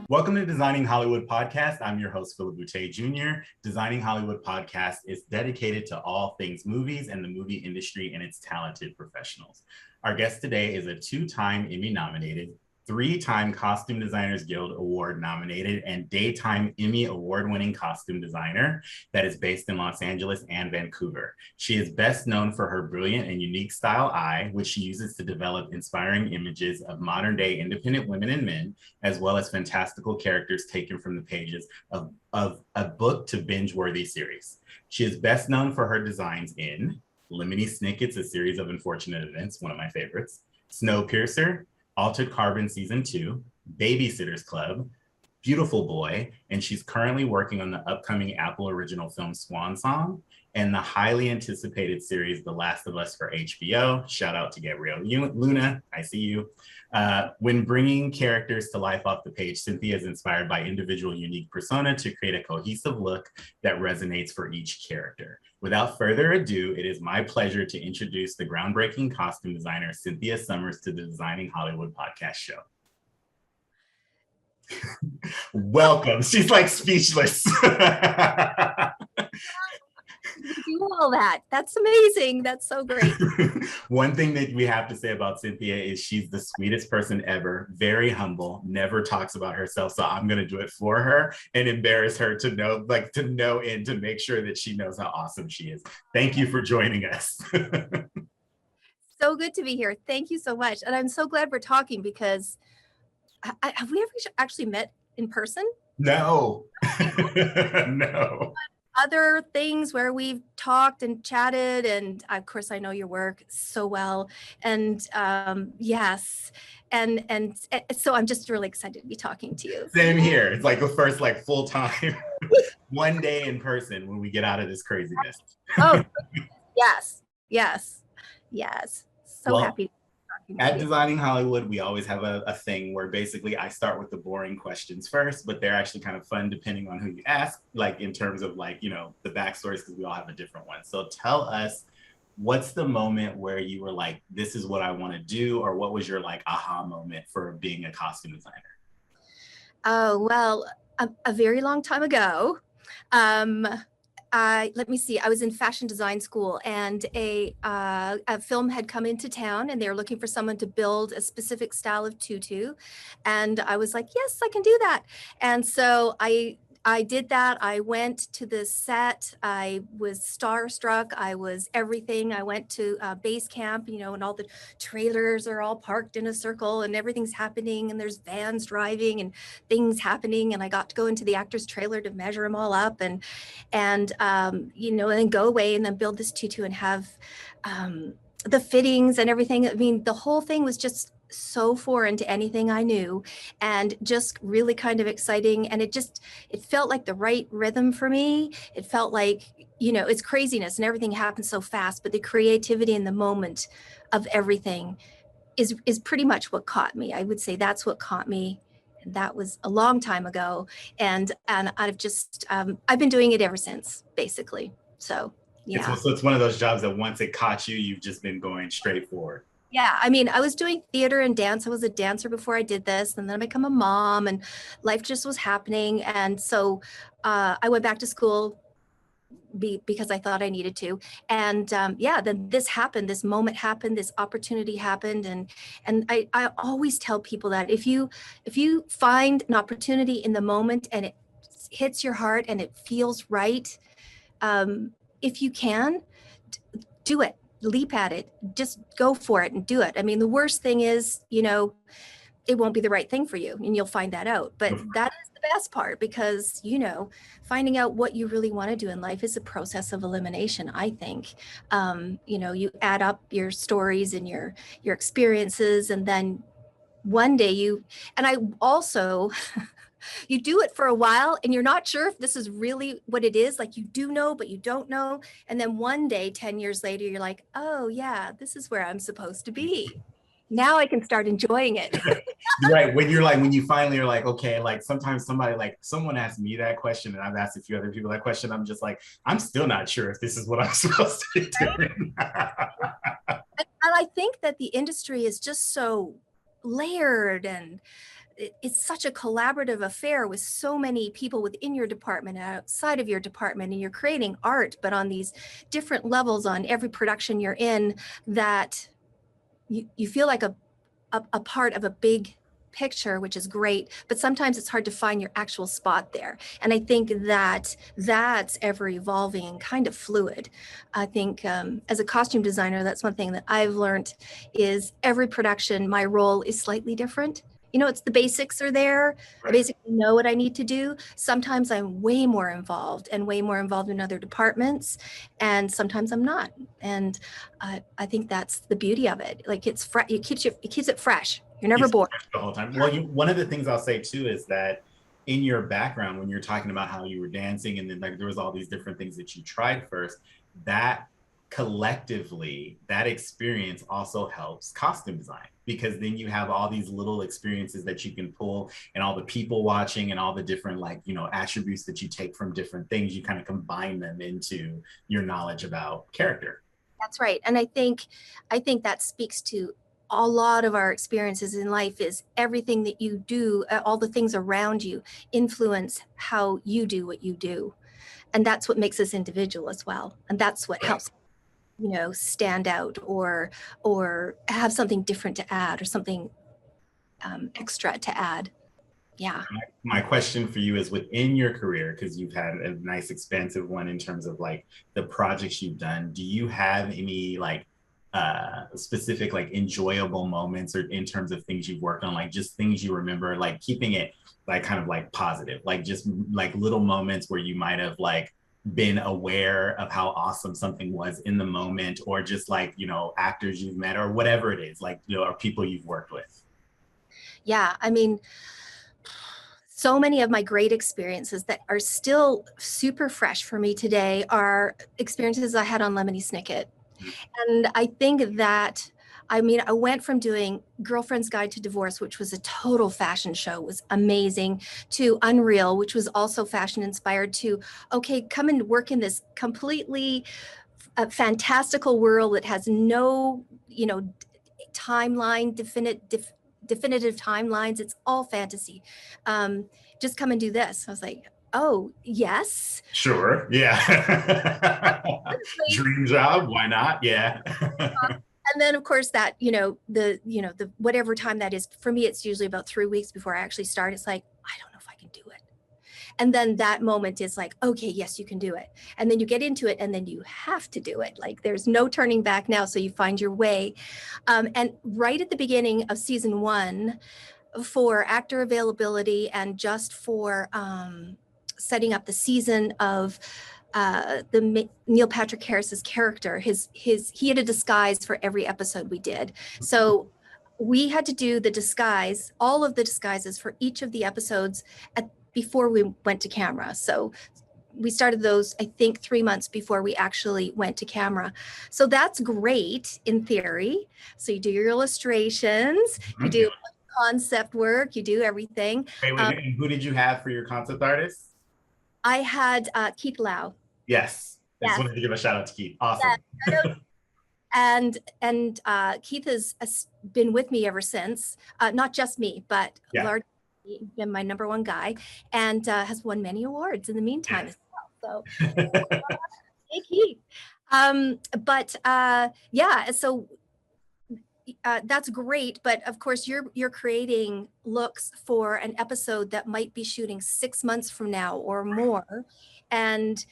Welcome to Designing Hollywood Podcast. I'm your host, Phillip Boutte Jr. Designing Hollywood Podcast is dedicated to all things movies and the movie industry and its talented professionals. Our guest today is a two-time Emmy-nominated, three-time Costume Designers Guild Award nominated, and daytime Emmy award-winning costume designer that is based in Los Angeles and Vancouver. She is best known for her brilliant and unique style eye, which she uses to develop inspiring images of modern-day independent women and men, as well as fantastical characters taken from the pages of a book to binge-worthy series. She is best known for her designs in LEMONY, SNICKET'S, A Series of Unfortunate Events, one of my favorites, SNOWPIERCER, Altered Carbon Season 2, BABY-SITTE'S Club, Beautiful Boy, and she's currently working on the upcoming Apple original film Swan Song and the highly anticipated series The Last of Us for HBO. Shout out to Gabrielle Luna, I see you. When bringing characters to life off the page, Cynthia is inspired by individual unique persona to create a cohesive look that resonates for each character. Without further ado, it is my pleasure to introduce the groundbreaking costume designer Cynthia Summers to the Designing Hollywood podcast show. Welcome. She's like speechless. You do all that. That's amazing. That's so great. One thing that we have to say about Cynthia is she's the sweetest person ever, very humble, never talks about herself. So I'm going to do it for her and embarrass her to no end to make sure that she knows how awesome she is. Thank you for joining us. So good to be here. Thank you so much. And I'm so glad we're talking because have we ever actually met in person? No. No. Other things where we've talked and chatted, and of course I know your work so well, and yes, and so I'm just really excited to be talking to you. Same here. It's like the first full time one day in person when we get out of this craziness. Oh yes. So happy. At Designing Hollywood, we always have a thing where basically I start with the boring questions first, but they're actually kind of fun depending on who you ask, like in terms of the backstories, because we all have a different one. So tell us, what's the moment where you were like, this is what I want to do, or what was your aha moment for being a costume designer? Oh, well, a very long time ago. Let me see. I was in fashion design school, and a film had come into town, and they were looking for someone to build a specific style of tutu. And I was like, yes, I can do that. And so I did that. I went to the set. I was starstruck. I was everything. I went to base camp, and all the trailers are all parked in a circle and everything's happening, and there's vans driving and things happening. And I got to go into the actor's trailer to measure them all up and then go away and then build this tutu and have the fittings and everything. I mean, the whole thing was just so foreign to anything I knew, and just really kind of exciting. And it felt like the right rhythm for me. It felt like, it's craziness and everything happens so fast, but the creativity in the moment of everything is pretty much what caught me. I would say that's what caught me. And that was a long time ago. And I've just, I've been doing it ever since, basically. So, yeah. So it's one of those jobs that once it caught you, you've just been going straight forward. Yeah, I mean, I was doing theater and dance. I was a dancer before I did this, and then I became a mom, and life just was happening. And so I went back to school because I thought I needed to. And then this happened, this moment happened, this opportunity happened. And I always tell people that if you find an opportunity in the moment and it hits your heart and it feels right, if you can, do it. Leap at it, just go for it and do it. I mean, the worst thing is, it won't be the right thing for you, and you'll find that out. But that is the best part, because, finding out what you really want to do in life is a process of elimination, I think. You add up your stories and your experiences, and then one day I also you do it for a while and you're not sure if this is really what it is. Like, you do know, but you don't know. And then one day, 10 years later, you're like, oh yeah, this is where I'm supposed to be. Now I can start enjoying it. Right. When you finally are like, okay, sometimes someone asked me that question, and I've asked a few other people that question. I'm just like, I'm still not sure if this is what I'm supposed to be doing. And I think that the industry is just so layered and it's such a collaborative affair with so many people within your department and outside of your department, and you're creating art, but on these different levels on every production you're in, that you feel like a part of a big picture, which is great, but sometimes it's hard to find your actual spot there. And I think that that's ever evolving and kind of fluid. I think as a costume designer, that's one thing that I've learned is every production, my role is slightly different. You know, it's the basics are there. I basically know what I need to do. Sometimes I'm way more involved in other departments, and sometimes I'm not. And I think that's the beauty of it. Like it keeps it fresh. You're never bored the whole time. Well, one of the things I'll say too is that in your background, when you're talking about how you were dancing, and then like there was all these different things that you tried first, that collectively, that experience also helps costume design, because then you have all these little experiences that you can pull, and all the people watching and all the different, like, you know, attributes that you take from different things, you kind of combine them into your knowledge about character. That's right. And I think that speaks to a lot of our experiences in life, is everything that you do, all the things around you influence how you do what you do. And that's what makes us individual as well. And that's what helps, you know, stand out or have something different to add, or something extra to add. Yeah. My question for you is, within your career, because you've had a nice expansive one in terms of like the projects you've done, do you have any like specific like enjoyable moments, or in terms of things you've worked on, like just things you remember, like keeping it like kind of like positive, like just like little moments where you might have like been aware of how awesome something was in the moment, or just like, you know, actors you've met or whatever it is, like, you know, or people you've worked with? Yeah, I mean, so many of my great experiences that are still super fresh for me today are experiences I had on Lemony Snicket. And I think that, I mean, I went from doing Girlfriend's Guide to Divorce, which was a total fashion show, was amazing, to Unreal, which was also fashion inspired, to, okay, come and work in this completely fantastical world that has no, you know, timeline, definitive timelines. It's all fantasy. Just come and do this. I was like, oh, yes. Sure. Yeah. Dream job. Why not? Yeah. And then of course that, the whatever time that is, for me, it's usually about 3 weeks before I actually start. It's like, I don't know if I can do it. And then that moment is like, okay, yes, you can do it. And then you get into it, and then you have to do it. Like there's no turning back now. So you find your way. And right at the beginning of season 1, for actor availability and just for setting up the season of Neil Patrick Harris's character, he had a disguise for every episode we did. So we had to do the disguise, all of the disguises for each of the episodes before we went to camera. So we started those, I think, 3 months before we actually went to camera. So that's great in theory. So you do your illustrations, you do concept work, you do everything. Wait, and who did you have for your concept artists? I had Keith Lau. Yes. I just wanted to give a shout out to Keith. Awesome. And Keith has been with me ever since, not just me, but largely been my number one guy, and has won many awards in the meantime as well. So hey, Keith. So that's great, but of course you're creating looks for an episode that might be shooting 6 months from now or more, and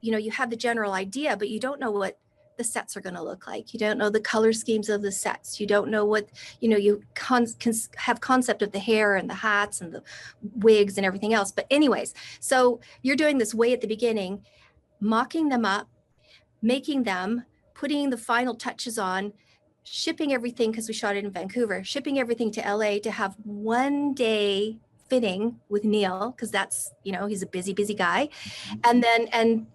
you have the general idea, but you don't know what the sets are going to look like. You don't know the color schemes of the sets. You don't know what, you have concept of the hair and the hats and the wigs and everything else. But anyways, so you're doing this way at the beginning, mocking them up, making them, putting the final touches on, shipping everything, because we shot it in Vancouver, shipping everything to LA to have 1 day fitting with Neil, because that's, he's a busy guy. And then,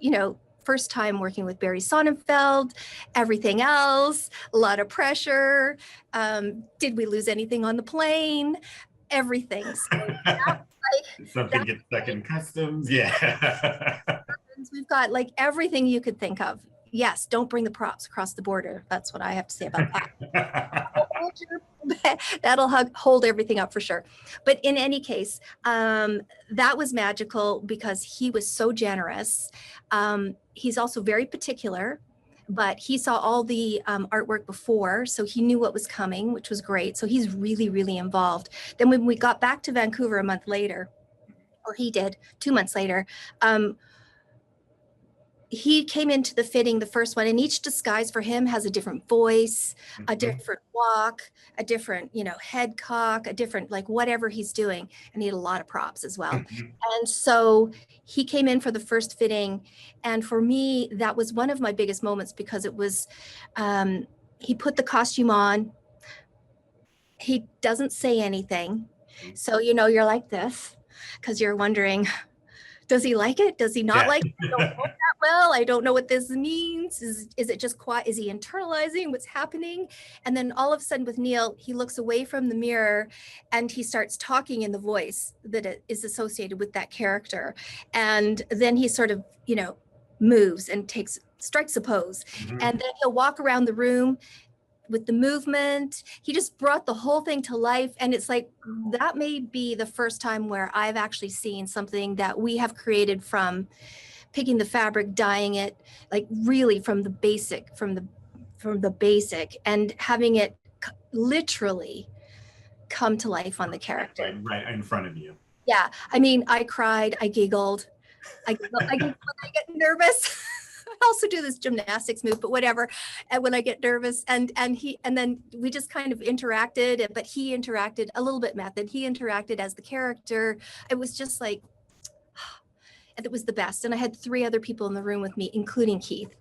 first time working with Barry Sonnenfeld, everything else, a lot of pressure. Did we lose anything on the plane? Everything. So something gets stuck in customs. Yeah. We've got like everything you could think of. Yes, don't bring the props across the border. That's what I have to say about that. Hold your That'll hold everything up for sure. But in any case, that was magical because he was so generous. He's also very particular, but he saw all the artwork before, so he knew what was coming, which was great. So he's really, really involved. Then when we got back to Vancouver a month later, or he did 2 months later, he came into the fitting, the first one, and each disguise for him has a different voice, a different walk, a different, head cock, a different, like whatever he's doing. And he had a lot of props as well. And so he came in for the first fitting. And for me, that was one of my biggest moments because it was, he put the costume on. He doesn't say anything. So, you're like this because you're wondering, does he like it? Does he not like it? I don't know that well. I don't know what this means. Is it just quiet? Is he internalizing what's happening? And then all of a sudden with Neil, he looks away from the mirror and he starts talking in the voice that is associated with that character. And then he sort of, moves and strikes a pose. And then he'll walk around the room with the movement. He just brought the whole thing to life. And it's like, that may be the first time where I've actually seen something that we have created from picking the fabric, dyeing it, like really from the basic, and having it literally come to life on the character. Right in front of you. Yeah. I mean, I cried, I giggled. I giggle when I get nervous. I also do this gymnastics move, but whatever. And when I get nervous, and then we just kind of interacted, but he interacted a little bit method. He interacted as the character. It was just like, and it was the best. And I had 3 other people in the room with me, including Keith.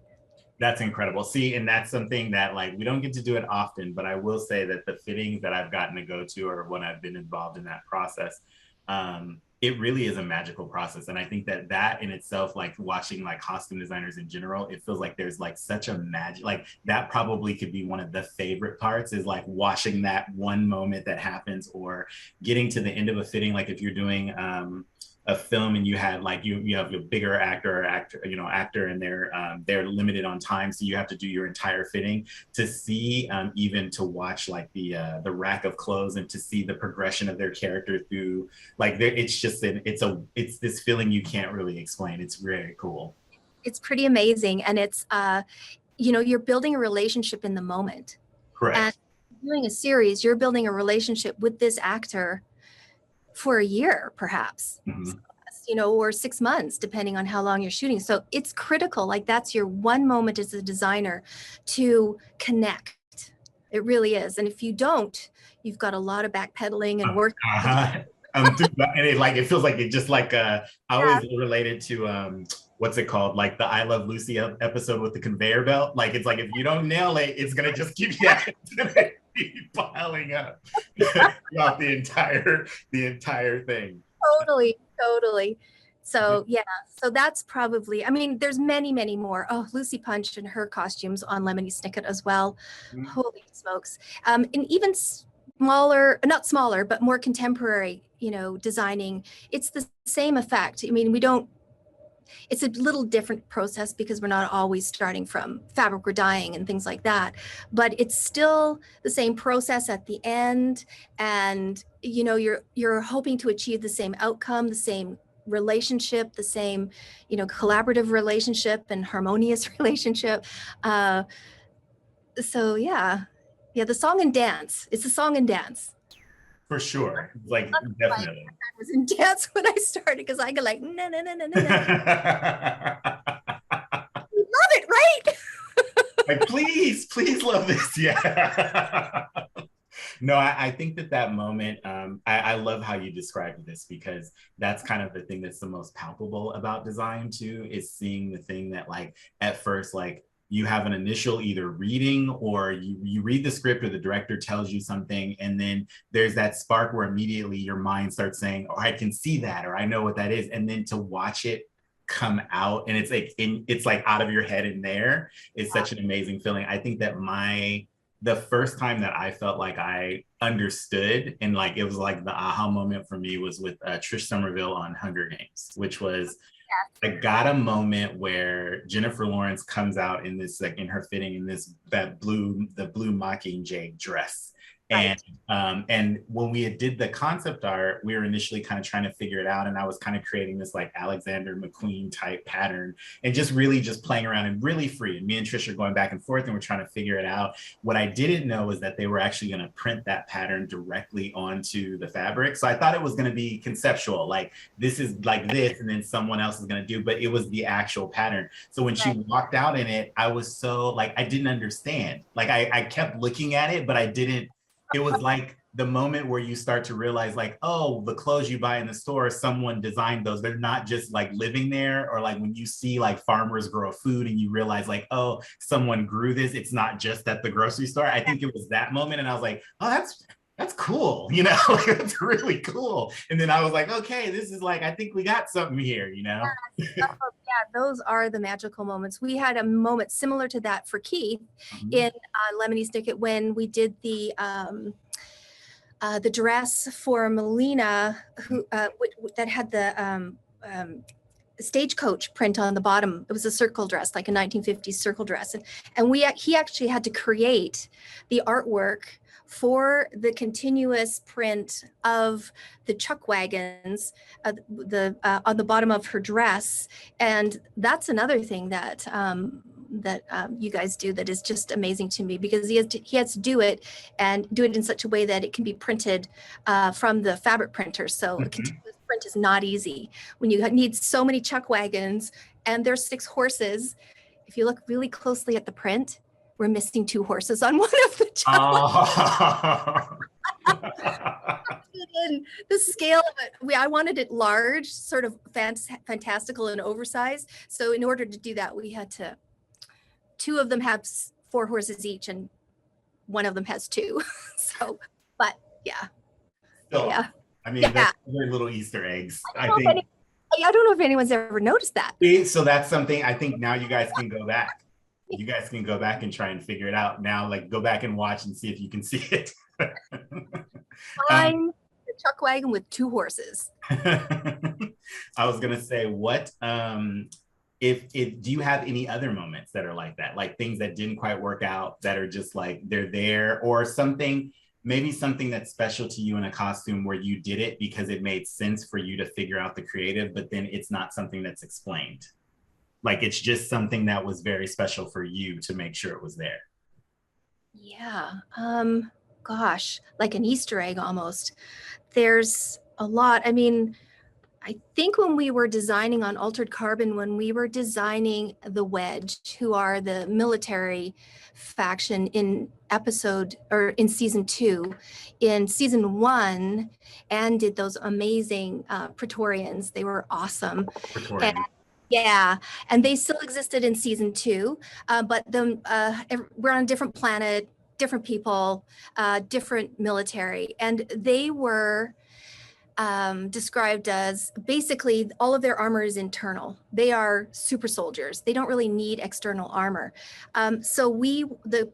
That's incredible. See, and that's something that we don't get to do it often, but I will say that the fittings that I've gotten to go to, or when I've been involved in that process, it really is a magical process. And I think that in itself, watching costume designers in general, it feels like there's such a magic, that probably could be one of the favorite parts, is watching that one moment that happens, or getting to the end of a fitting. If you're doing a film and you had you have a bigger actor and they're limited on time, so you have to do your entire fitting, to see even to watch the rack of clothes and to see the progression of their character through it's this feeling you can't really explain. It's very cool. It's pretty amazing. And it's you're building a relationship in the moment. Correct. And doing a series, you're building a relationship with this actor for a year, perhaps, or 6 months, depending on how long you're shooting. So it's critical. That's your one moment as a designer to connect. It really is. And if you don't, you've got a lot of backpedaling and work. And it feels like it just I always related to what's it called, the I Love Lucy episode with the conveyor belt. It's if you don't nail it, it's gonna just keep piling up throughout the entire thing. Totally. So yeah, so that's probably, there's many, many more. Oh, Lucy Punch and her costumes on Lemony Snicket as well. Holy smokes. And even smaller, not smaller, but more contemporary, designing, it's the same effect. It's a little different process because we're not always starting from fabric or dyeing and things like that, but it's still the same process at the end. And, you're hoping to achieve the same outcome, the same relationship, the same, collaborative relationship and harmonious relationship. So yeah, the song and dance. It's a song and dance. For sure. Definitely. I was in dance when I started because I go no. You love it, right? Please love this. Yeah. No, I think that moment, I love how you described this, because that's kind of the thing that's the most palpable about design too, is seeing the thing that at first, you have an initial either reading, or you read the script, or the director tells you something, and then there's that spark where immediately your mind starts saying, oh, I can see that, or I know what that is. And then to watch it come out, and it's out of your head in there, is such an amazing feeling. I think that the first time that I felt like I understood, and it was the aha moment for me, was with Trish Somerville on Hunger Games, which was, I got a moment where Jennifer Lawrence comes out in this, in her fitting, in the blue Mockingjay dress. And when we did the concept art, we were initially kind of trying to figure it out. And I was kind of creating this like Alexander McQueen type pattern and just really just playing around and really free. And me and Trish are going back and forth and we're trying to figure it out. What I didn't know was that they were actually going to print that pattern directly onto the fabric. So I thought it was going to be conceptual, like this is like this, and then someone else is going to do, but it was the actual pattern. So when she walked out in it, I was so like, I didn't understand. Like I kept looking at it, but I didn't. It was like the moment where you start to realize like, oh, the clothes you buy in the store, someone designed those. They're not just like living there. Or like when you see like farmers grow food and you realize like, oh, someone grew this. It's not just at the grocery store. I think it was that moment. And I was like, oh, that's cool. You know, it's really cool. And then I was like, okay, this is like, I think we got something here, you know? Yeah, those are the magical moments. We had a moment similar to that for Keith in Lemony Snicket when we did the dress for Melina, who that had the stagecoach print on the bottom. It was a circle dress, like a 1950s circle dress, and he actually had to create the artwork for the continuous print of the chuck wagons on the bottom of her dress. And that's another thing that you guys do that is just amazing to me, because he has to do it and do it in such a way that it can be printed from the fabric printer. So a continuous print is not easy when you need so many chuck wagons and there's 6 horses. If you look really closely at the print, we're missing 2 horses on one of the chuck wagons. The scale of it, I wanted it large, sort of fantastical and oversized. So in order to do that, we had to, 2 of them have 4 horses each and one of them has 2. So, but yeah. So, yeah. I mean, that's very little Easter eggs. I don't know if anyone's ever noticed that. So that's something I think now you guys can go back. You guys can go back and try and figure it out now. Like go back and watch and see if you can see it. Find the chuck wagon with 2 horses. I was gonna say, what if do you have any other moments that are like that, like things that didn't quite work out that are just like they're there, or something, maybe something that's special to you in a costume where you did it because it made sense for you to figure out the creative, but then it's not something that's explained? Like it's just something that was very special for you to make sure it was there. Yeah. Gosh, like an Easter egg almost. There's a lot. I mean, I think when we were designing on Altered Carbon, when we were designing the Wedge, who are the military faction in season 2, in season 1, and did those amazing Praetorians. They were awesome. Praetorians. Yeah, and they still existed in season 2, but we're on a different planet, different people, different military, and they were described as basically all of their armor is internal. They are super soldiers. They don't really need external armor. So the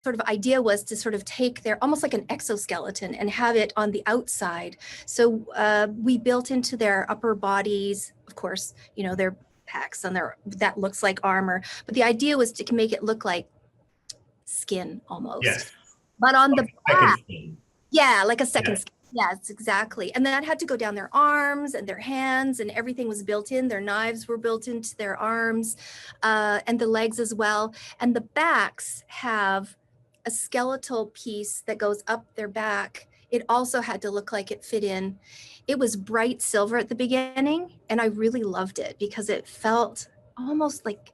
sort of idea was to sort of take their almost like an exoskeleton and have it on the outside. So we built into their upper bodies, of course, you know, their packs on that looks like armor. But the idea was to make it look like skin almost. Yes. But on the back, yeah, like a second skin. Yes, exactly. And that had to go down their arms and their hands, and everything was built in. Their knives were built into their arms, and the legs as well. And the backs have a skeletal piece that goes up their back. It also had to look like it fit in. It was bright silver at the beginning, and I really loved it because it felt almost like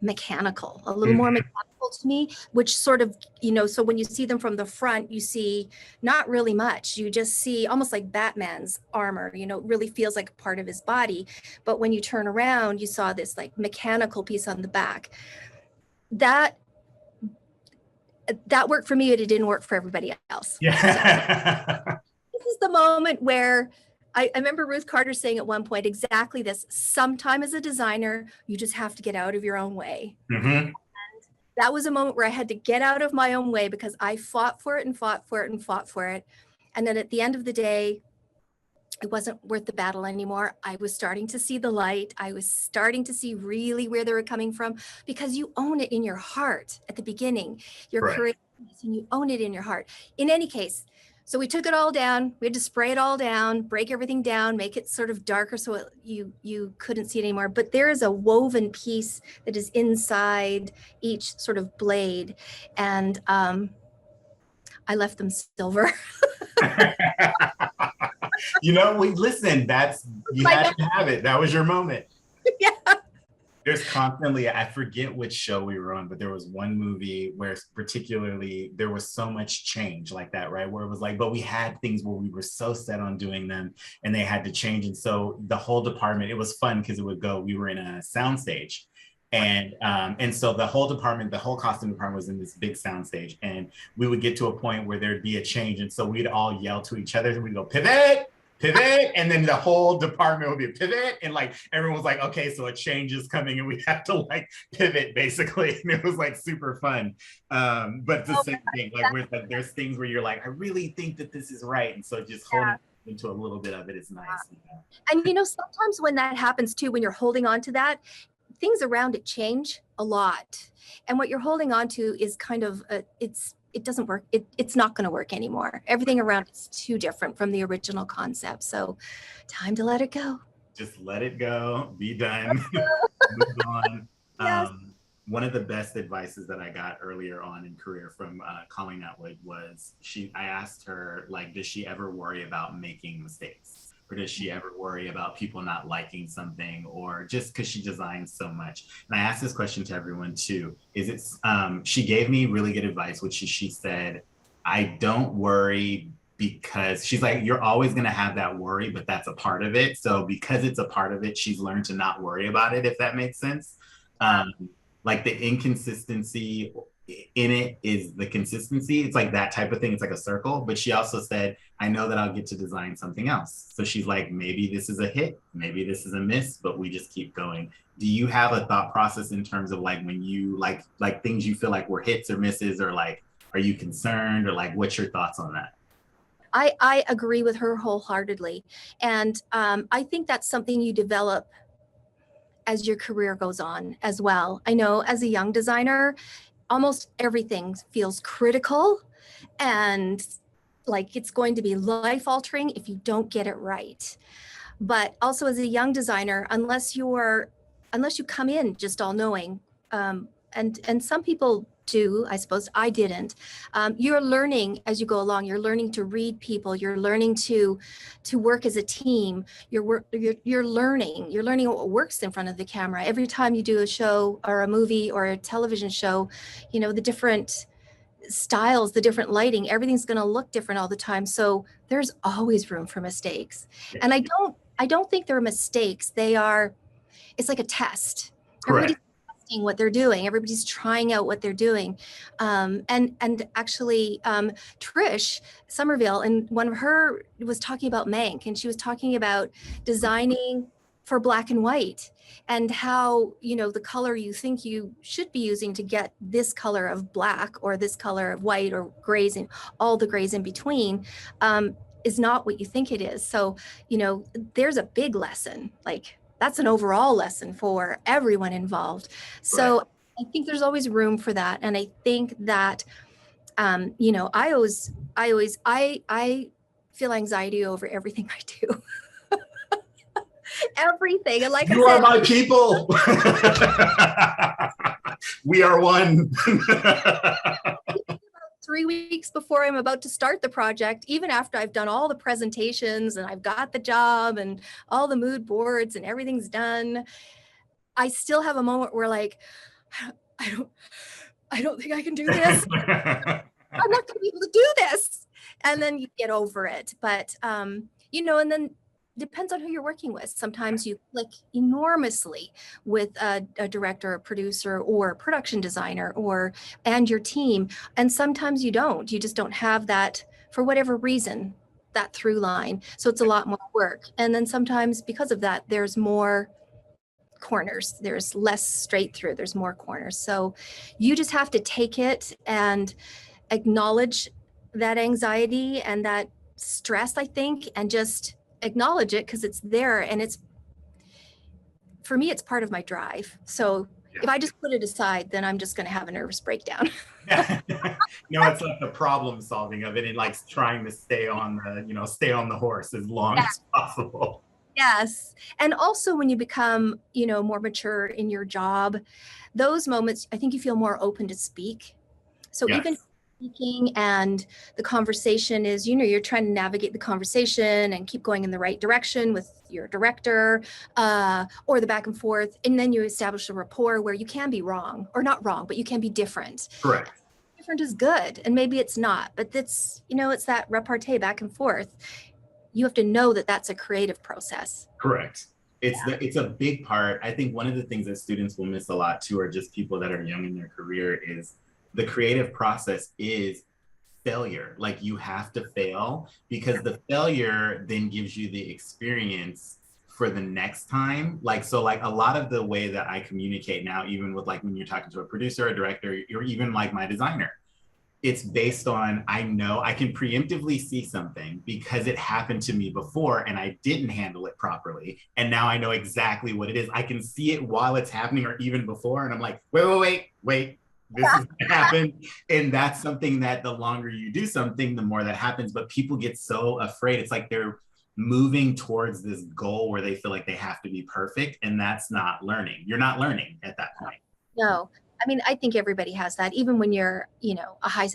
mechanical, a little more mechanical to me, which sort of, you know, so when you see them from the front, you see not really much. You just see almost like Batman's armor, you know, it really feels like a part of his body. But when you turn around, you saw this like mechanical piece on the back. That worked for me, but it didn't work for everybody else. Yeah. So, this is the moment where I remember Ruth Carter saying at one point exactly this: sometime as a designer, you just have to get out of your own way. And that was a moment where I had to get out of my own way because I fought for it and fought for it and fought for it. And then at the end of the day, it wasn't worth the battle anymore. I was starting to see the light. I was starting to see really where they were coming from, because you own it in your heart at the beginning. You're Right. creating this and you own it in your heart. In any case, so we took it all down. We had to spray it all down, break everything down, make it sort of darker so you couldn't see it anymore. But there is a woven piece that is inside each sort of blade. And I left them silver. You know, listen, you had to have it. That was your moment. Yeah. There's constantly, I forget which show we were on, but there was one movie where particularly there was so much change like that, right? Where it was like, but we had things where we were so set on doing them and they had to change. And so the whole department, it was fun because we were in a soundstage. And so the whole department, the whole costume department was in this big soundstage, and we would get to a point where there'd be a change. And so we'd all yell to each other and we'd go, pivot, pivot. And then the whole department would be pivot. And like, everyone was like, okay, so a change is coming and we have to like pivot basically. And it was like super fun. But the same thing, like there's things where you're like, I really think that this is right. And so just holding into a little bit of it is nice. You know? And you know, sometimes when that happens too, when you're holding on to that, things around it change a lot. And what you're holding on to is kind of, it doesn't work. It's not going to work anymore. Everything around is too different from the original concept. So time to let it go. Just let it go, be done, move on. Yes. One of the best advices that I got earlier on in career from Colleen Atwood was I asked her, like, does she ever worry about making mistakes? Or does she ever worry about people not liking something, or just because she designs so much? And I asked this question to everyone too. She gave me really good advice, which she said, I don't worry, because she's like, you're always going to have that worry, but that's a part of it. So because it's a part of it, she's learned to not worry about it, if that makes sense. Like the inconsistency in it is the consistency. It's like that type of thing. It's like a circle. But she also said, I know that I'll get to design something else. So she's like, maybe this is a hit, maybe this is a miss, but we just keep going. Do you have a thought process in terms of like when you like things you feel like were hits or misses, or like, are you concerned, or like, what's your thoughts on that? I agree with her wholeheartedly. And I think that's something you develop as your career goes on as well. I know as a young designer, almost everything feels critical and like it's going to be life-altering if you don't get it right. But also as a young designer, unless you come in just all knowing, and some people do, I suppose I didn't. You're learning as you go along. You're learning to read people. You're learning to work as a team. You're learning what works in front of the camera. Every time you do a show or a movie or a television show, you know, the different styles, the different lighting, everything's going to look different all the time. So there's always room for mistakes. And I don't think they're mistakes. It's like a test. Correct. What they're doing, everybody's trying out what they're doing, and actually Trish Somerville, and one of her was talking about Mank, and she was talking about designing for black and white, and how, you know, the color you think you should be using to get this color of black or this color of white or grays and all the grays in between is not what you think it is. So, you know, there's a big lesson, like that's an overall lesson for everyone involved. So right. I think there's always room for that. And I think that, you know, I feel anxiety over everything I do. Everything. And like you are my people. We are one. 3 weeks before I'm about to start the project, even after I've done all the presentations and I've got the job and all the mood boards and everything's done, I still have a moment where like, I don't think I can do this. I'm not gonna be able to do this. And then you get over it. But, you know, and then depends on who you're working with. Sometimes you click enormously with a director, a producer, or a production designer, and your team. And sometimes you don't. You just don't have that, for whatever reason, that through line. So it's a lot more work. And then sometimes because of that, there's more corners. There's less straight through. There's more corners. So you just have to take it and acknowledge that anxiety and that stress, I think, and just acknowledge it because it's there, and for me, it's part of my drive. So if I just put it aside, then I'm just going to have a nervous breakdown. No, it's like the problem solving of it, and like trying to stay on the horse as long as possible. Yes. And also when you become, more mature in your job, those moments, I think you feel more open to speak. So even speaking and the conversation is, you're trying to navigate the conversation and keep going in the right direction with your director, or the back and forth. And then you establish a rapport where you can be wrong, or not wrong, but you can be different. Correct. Different is good. And maybe it's not, but it's, it's that repartee back and forth. You have to know that that's a creative process. Correct. It's a big part. I think one of the things that students will miss a lot too, or just people that are young in their career, is the creative process is failure. Like, you have to fail, because the failure then gives you the experience for the next time. Like, so like a lot of the way that I communicate now, even with like when you're talking to a producer, a director, or even like my designer, it's based on, I know I can preemptively see something because it happened to me before and I didn't handle it properly. And now I know exactly what it is. I can see it while it's happening or even before. And I'm like, wait, this is what happened. And that's something that the longer you do something, the more that happens. But people get so afraid. It's like they're moving towards this goal where they feel like they have to be perfect. And that's not learning. You're not learning at that point. No. I mean, I think everybody has that. Even when you're, a high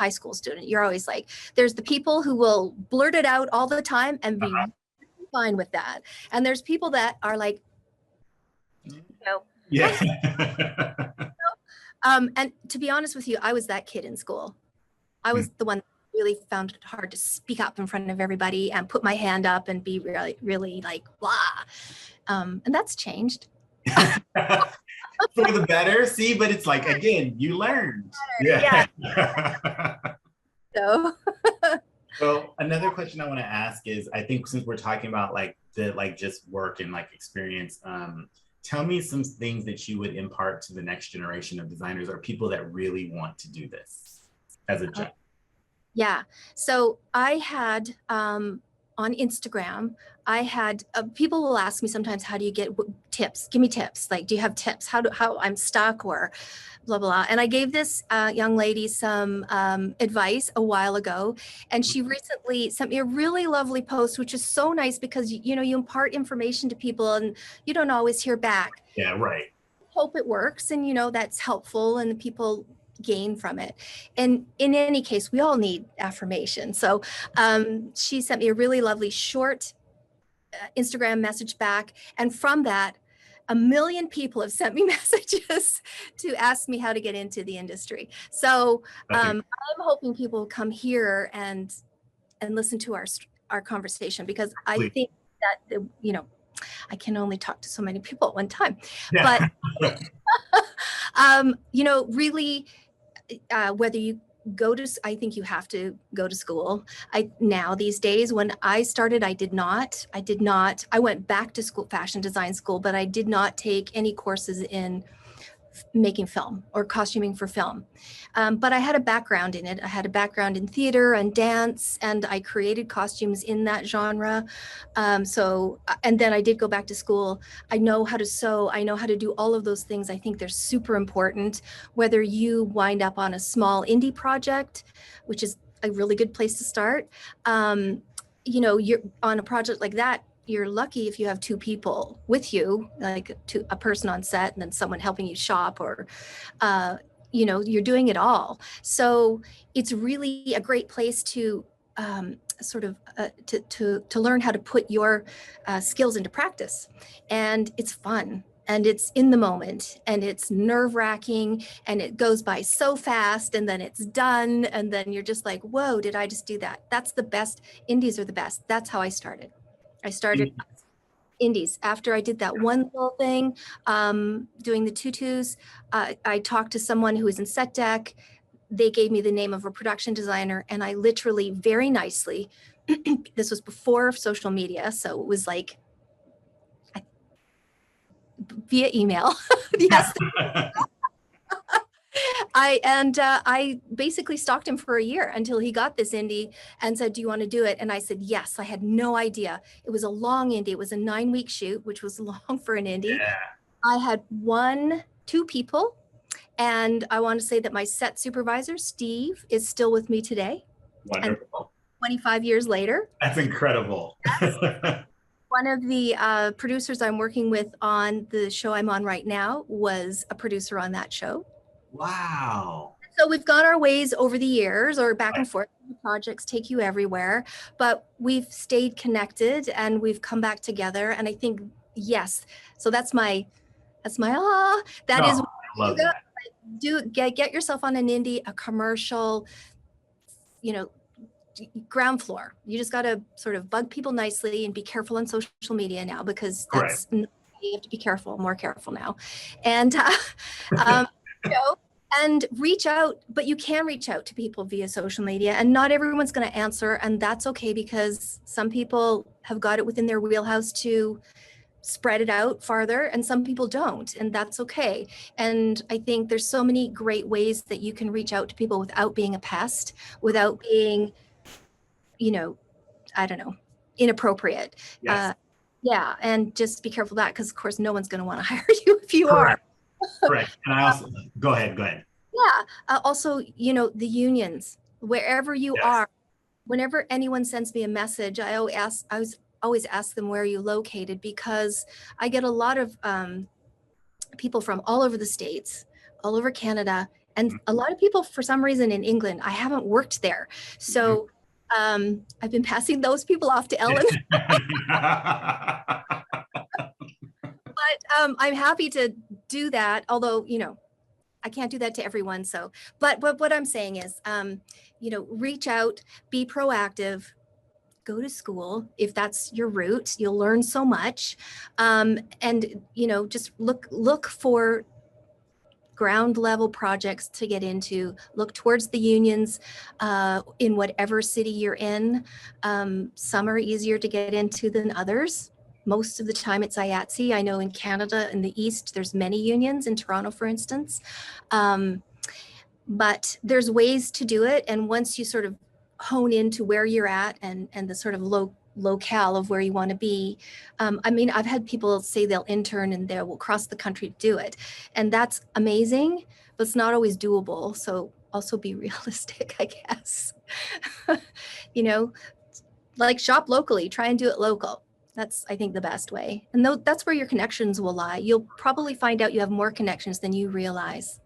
school student, you're always like, there's the people who will blurt it out all the time and be fine with that. And there's people that are like, and to be honest with you, I was that kid in school. I was the one that really found it hard to speak up in front of everybody and put my hand up and be really, really like, blah. And that's changed. For the better, see, but it's like, again, you learned. So another question I want to ask is, I think since we're talking about like the just work and like experience, tell me some things that you would impart to the next generation of designers or people that really want to do this as a job. Yeah. So I had on Instagram, I had people will ask me sometimes, how do you get tips? Give me tips. Like, do you have tips? How I'm stuck or blah, blah. And I gave this young lady some advice a while ago. And she recently sent me a really lovely post, which is so nice because, you impart information to people and you don't always hear back. Yeah, right. Hope it works. And, that's helpful and the people gain from it. And in any case, we all need affirmation. So she sent me a really lovely short Instagram message back. And from that, 1 million people have sent me messages to ask me how to get into the industry. So I'm hoping people come here and listen to our conversation, because I think that, I can only talk to so many people at one time, but really, whether you go to, I think you have to go to school. Now these days, when I started, I did not. I went back to school, fashion design school, but I did not take any courses in making film or costuming for film. But I had a background in it. I had a background in theater and dance, and I created costumes in that genre. And then I did go back to school. I know how to sew. I know how to do all of those things. I think they're super important, whether you wind up on a small indie project, which is a really good place to start. You're on a project like that, you're lucky if you have 2 people with you, like a person on set and then someone helping you shop, or, you're doing it all. So it's really a great place to to learn how to put your skills into practice. And it's fun. And it's in the moment, and it's nerve-wracking, and it goes by so fast, and then it's done, and then you're just like, whoa, did I just do that? That's the best. Indies are the best. That's how I started. I started indies. After I did that one little thing, doing the tutus, I talked to someone who was in set deck. They gave me the name of a production designer, and I literally very nicely, this was before social media, so it was like via email. Yes. I basically stalked him for a year until he got this indie and said, "Do you want to do it?" And I said, "Yes." I had no idea. It was a long indie. It was a 9-week shoot, which was long for an indie. Yeah. I had 2 people. And I want to say that my set supervisor, Steve, is still with me today. Wonderful. And 25 years later. That's incredible. One of the producers I'm working with on the show I'm on right now was a producer on that show. Wow. So we've gone our ways over the years, or back and forth. Projects take you everywhere, but we've stayed connected and we've come back together. And I think, yes, so that is I love that. Get yourself on an indie, a commercial, ground floor. You just got to sort of bug people nicely and be careful on social media now, because that's you have to be careful, more careful now. And and reach out, but you can reach out to people via social media, and not everyone's going to answer, and that's okay, because some people have got it within their wheelhouse to spread it out farther, and some people don't, and that's okay. And I think there's so many great ways that you can reach out to people without being a pest, without being, I don't know, inappropriate. Yes. Yeah, and just be careful of that, because of course no one's going to want to hire you if you Correct. are. Correct. And I also go ahead. Yeah. Also, the unions, wherever you are, whenever anyone sends me a message, I always ask them, where are you located? Because I get a lot of people from all over the States, all over Canada, and a lot of people for some reason in England. I haven't worked there. So I've been passing those people off to Ellen. But I'm happy to do that, although, I can't do that to everyone. So, but what I'm saying is, reach out, be proactive, go to school. If that's your route, you'll learn so much. And, just look for ground level projects to get into, look towards the unions in whatever city you're in. Some are easier to get into than others. Most of the time it's IATSE. I know in Canada, in the East, there's many unions, in Toronto, for instance. But there's ways to do it. And once you sort of hone into where you're at and the sort of locale of where you want to be. I've had people say they'll intern and they will cross the country to do it. And that's amazing, but it's not always doable. So also be realistic, I guess. Like shop locally, try and do it local. That's, I think, the best way. And that's where your connections will lie. You'll probably find out you have more connections than you realize.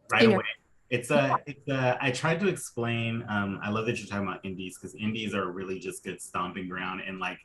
Right away. I tried to explain, I love that you're talking about indies, because indies are really just good stomping ground. And like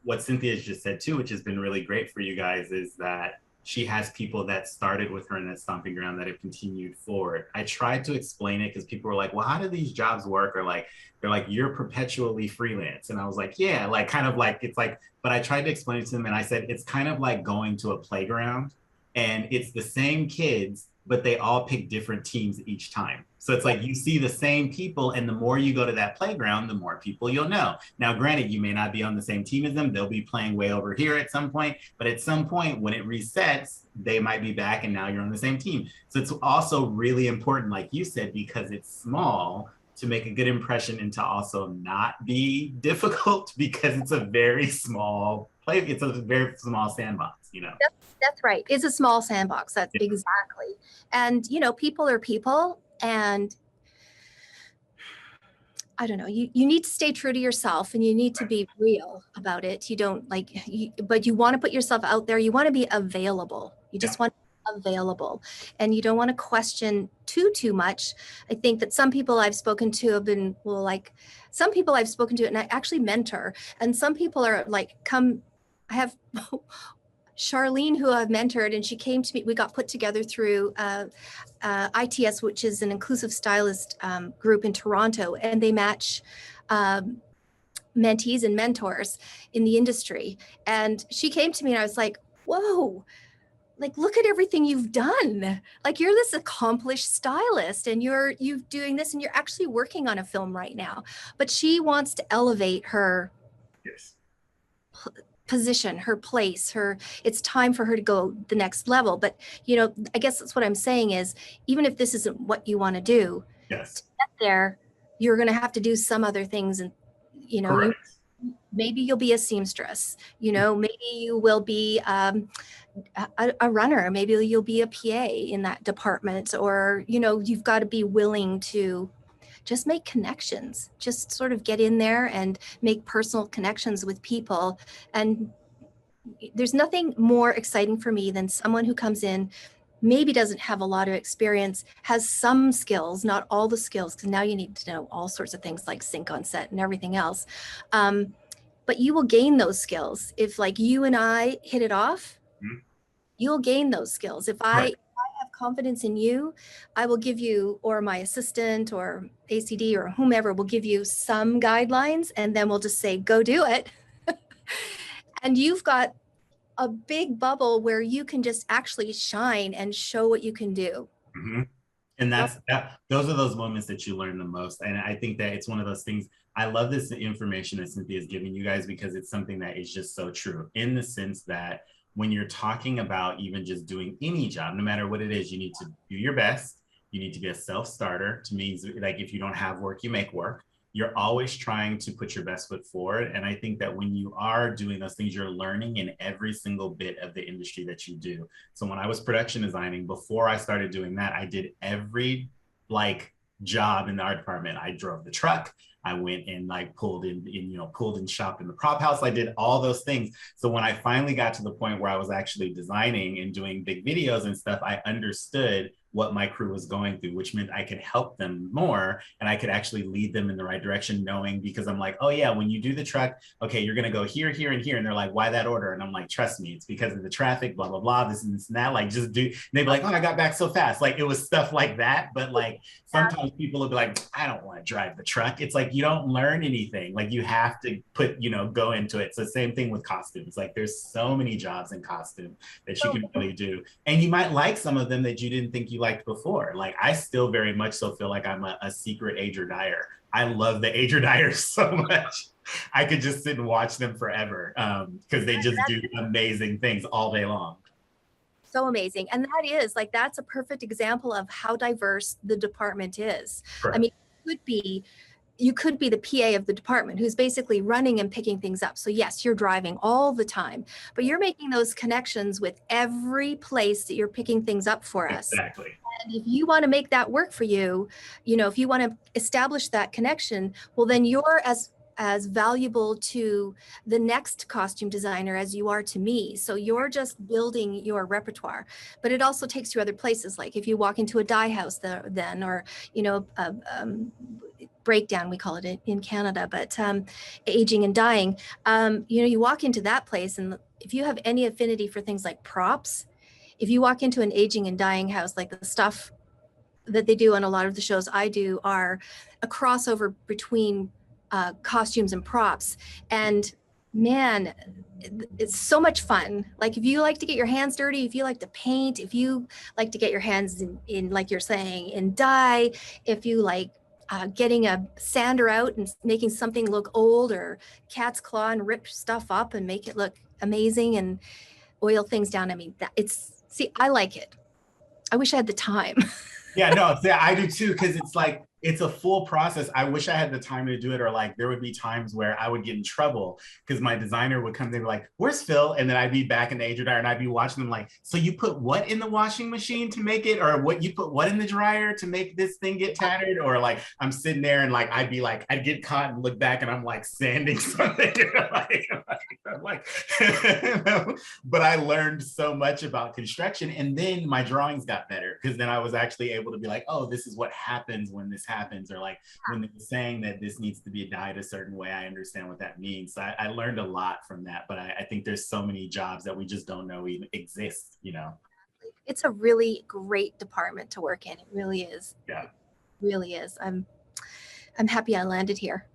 what Cynthia just said too, which has been really great for you guys, is that she has people that started with her in that stomping ground that have continued forward. I tried to explain it because people were like, well, how do these jobs work? Or like, they're like, you're perpetually freelance. And I was like, yeah, like kind of like, it's like, but I tried to explain it to them, and I said, it's kind of like going to a playground and it's the same kids, but they all pick different teams each time. So it's like you see the same people, and the more you go to that playground, the more people you'll know. Now, granted, you may not be on the same team as them. They'll be playing way over here at some point, but at some point when it resets, they might be back and now you're on the same team. So it's also really important, like you said, because it's small, to make a good impression and to also not be difficult, because it's a very small it's a very small sandbox, That's right. It's a small sandbox. That's exactly. And, people are people, and I don't know, you need to stay true to yourself, and you need to be real about it. You don't but you want to put yourself out there. You want to be available. You just want to be available, and you don't want to question too much. I think that some people I've spoken to have been, some people I've spoken to and I actually mentor, and some people are like, I have Charlene, who I've mentored, and she came to me. We got put together through ITS, which is an inclusive stylist group in Toronto, and they match mentees and mentors in the industry. And she came to me and I was like, whoa, like, look at everything you've done. Like, you're this accomplished stylist, and you're doing this, and you're actually working on a film right now. But she wants to elevate her position, her place, it's time for her to go the next level. But, you know, I guess that's what I'm saying is, even if this isn't what you want to do, Yes. to get there, you're going to have to do some other things. And, you know, maybe you'll be a seamstress, you know, maybe you will be a runner, maybe you'll be a PA in that department, or, you know, you've got to be willing to just make connections, just sort of get in there and make personal connections with people. And there's nothing more exciting for me than someone who comes in, maybe doesn't have a lot of experience, has some skills, not all the skills, because now you need to know all sorts of things like sync on set and everything else. But you will gain those skills. If like you and I hit it off, you'll gain those skills. If I have confidence in you, I will give you, or my assistant or ACD or whomever will give you some guidelines, and then we'll just say, go do it. And you've got a big bubble where you can just actually shine and show what you can do. And those are those moments that you learn the most. And I think that it's one of those things. I love this information that Cynthia is giving you guys, because it's something that is just so true, in the sense that when you're talking about even just doing any job, no matter what it is, you need to do your best. You need to be a self-starter. To me, like, if you don't have work, you make work. You're always trying to put your best foot forward. And I think that when you are doing those things, you're learning in every single bit of the industry that you do. So when I was production designing, before I started doing that, I did every like job in the art department. I drove the truck. I went and like pulled and shopped in the prop house. I did all those things. So when I finally got to the point where I was actually designing and doing big videos and stuff, I understood what my crew was going through, which meant I could help them more, and I could actually lead them in the right direction, knowing, because I'm like, oh yeah, when you do the truck, okay, you're gonna go here, here, and here. And they're like, why that order? And I'm like, trust me, it's because of the traffic, blah, blah, blah, this and this and that, like, just do. And they'd be like, oh, I got back so fast. Like, it was stuff like that. But like, sometimes people will be like, I don't want to drive the truck. It's like, you don't learn anything. Like, you have to go into it. So same thing with costumes. Like, there's so many jobs in costume that you can really do. And you might like some of them that you didn't think you liked before. Like, I still very much so feel like I'm a secret ager dyer. I love the ager dyers so much. I could just sit and watch them forever, because they just do amazing things all day long. So amazing. And that's a perfect example of how diverse the department is. Correct. I mean, you could be the PA of the department who's basically running and picking things up. So yes, you're driving all the time, but you're making those connections with every place that you're picking things up for us. Exactly. And if you want to make that work for you, if you want to establish that connection, well, then you're as valuable to the next costume designer as you are to me. So you're just building your repertoire, but it also takes you other places. Like if you walk into a dye house then, or, breakdown, we call it in Canada, but aging and dyeing, you walk into that place, and if you have any affinity for things like props, if you walk into an aging and dyeing house, like the stuff that they do on a lot of the shows I do are a crossover between costumes and props. And man, it's so much fun. Like if you like to get your hands dirty, if you like to paint, if you like to get your hands in like you're saying, in dye, if you like getting a sander out and making something look old, or cat's claw and rip stuff up and make it look amazing and oil things down. I mean, I like it. I wish I had the time. Yeah, no, I do too, because it's like, it's a full process. I wish I had the time to do it, or like there would be times where I would get in trouble because my designer would come there like, where's Phil? And then I'd be back in the ager dryer and I'd be watching them like, so you put what in the washing machine to make it, or what you put what in the dryer to make this thing get tattered? Or like I'm sitting there and like I'd get caught and look back and I'm like sanding something. But I learned so much about construction, and then my drawings got better because then I was actually able to be like, oh, this is what happens when this happens, or like when they're saying that this needs to be dyed a certain way, I understand what that means. So I learned a lot from that, but I think there's so many jobs that we just don't know even exist, It's a really great department to work in. It really is. Yeah. It really is. I'm happy I landed here.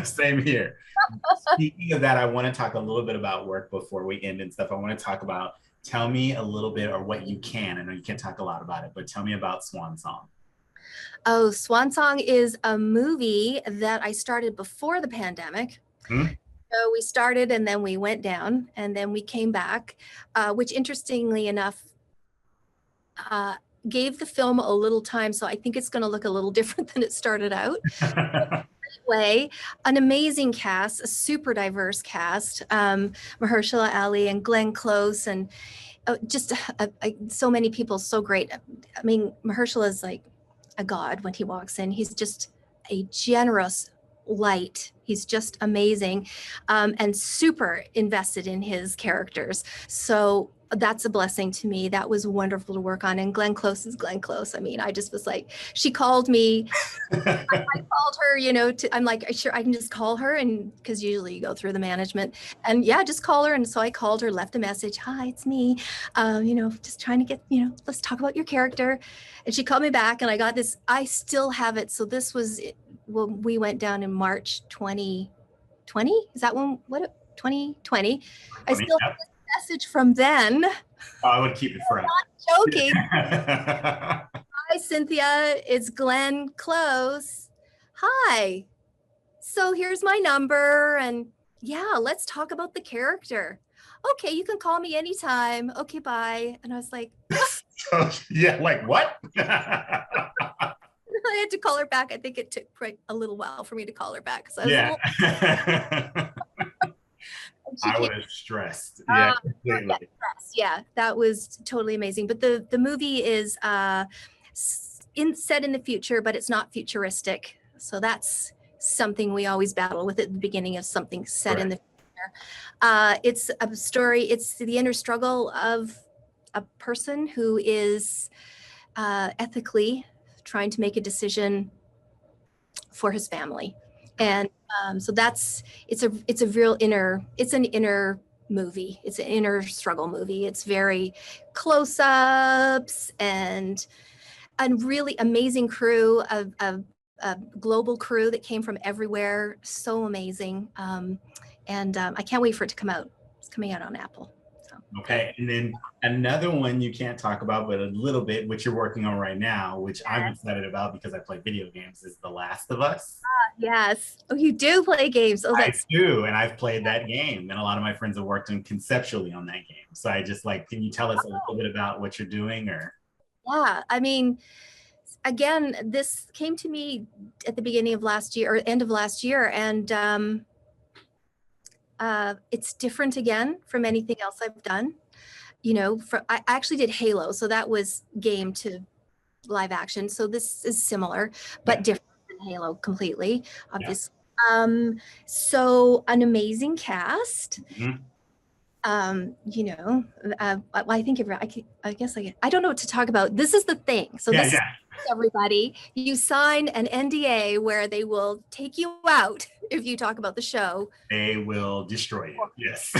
Same here. Speaking of that, I want to talk a little bit about work before we end and stuff. I want to talk about, tell me a little bit, or what you can. I know you can't talk a lot about it, but tell me about Swan Song. Oh, Swan Song is a movie that I started before the pandemic. So we started and then we went down and then we came back, which interestingly enough, gave the film a little time. So I think it's going to look a little different than it started out. Way, an amazing cast, a super diverse cast, Mahershala Ali and Glenn Close, and just so many people, so great. I mean, Mahershala is like a god when he walks in. He's just a generous light. He's just amazing, and super invested in his characters. So that's a blessing to me. That was wonderful to work on. And Glenn Close is Glenn Close. I mean, I just was like, she called me. I called her, I'm like, sure, I can just call her. And because usually you go through the management and yeah, just call her. And so I called her, left a message. Hi, it's me. Just trying to get, let's talk about your character. And she called me back and I got this, I still have it. So this was, we went down in March 2020. Is that when, 2020? I still have this message from then. Oh, I would keep it forever. I'm not joking. Hi, Cynthia. It's Glenn Close. Hi. So here's my number. And yeah, let's talk about the character. Okay, you can call me anytime. Okay, bye. And I was like, yeah, like what? I had to call her back. I think it took a little while for me to call her back. So I was stressed. Yeah, completely. Yeah, that was totally amazing. But the movie is set in the future, but it's not futuristic. So that's something we always battle with at the beginning of something set in the future. It's a story. It's the inner struggle of a person who is ethically trying to make a decision for his family. And so it's an inner movie. It's an inner struggle movie. It's very close-ups and really amazing crew, a global crew that came from everywhere. So amazing. And I can't wait for it to come out. It's coming out on Apple. Okay, and then another one you can't talk about, but a little bit, which you're working on right now, which I'm excited about because I play video games, is The Last of Us. Yes. Oh, you do play games. Oh, I do, and I've played that game, and a lot of my friends have worked on conceptually on that game. So I just can you tell us a little bit about what you're doing? Or yeah, I mean, again, this came to me at the beginning of last year or end of last year, and it's different again from anything else I've done. I actually did Halo, so that was game to live action. So this is similar, but different than Halo completely, obviously. Yeah. So an amazing cast. Mm-hmm. I think I guess I don't know what to talk about. This is the thing. So this is everybody. You sign an NDA where they will take you out if you talk about the show. They will destroy you. Yes.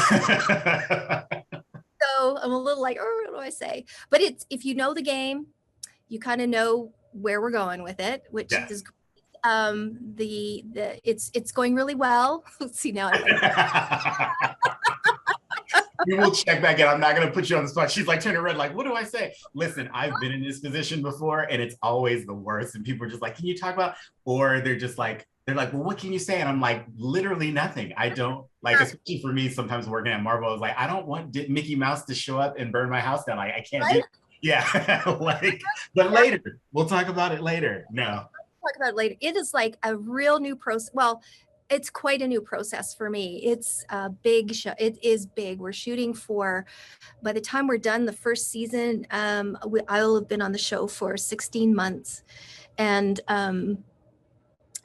So I'm a little like, oh, what do I say? But if you know the game, you kind of know where we're going with it, which is great. It's going really well. Let's see now. We will check back in. I'm not going to put you on the spot. She's like turning red, like, what do I say? Listen, I've been in this position before and it's always the worst. And people are just like, can you talk about, or they're like, well, what can you say? And I'm like, literally nothing. I don't especially for me, sometimes working at Marvel, I was like, I don't want Mickey Mouse to show up and burn my house down. Like, I can't do it. Yeah. But later, we'll talk about it later. No. Talk about it later. It is like a real new process. Well, it's quite a new process for me. It's a big show. It is big. We're shooting by the time we're done the first season, I'll have been on the show for 16 months. And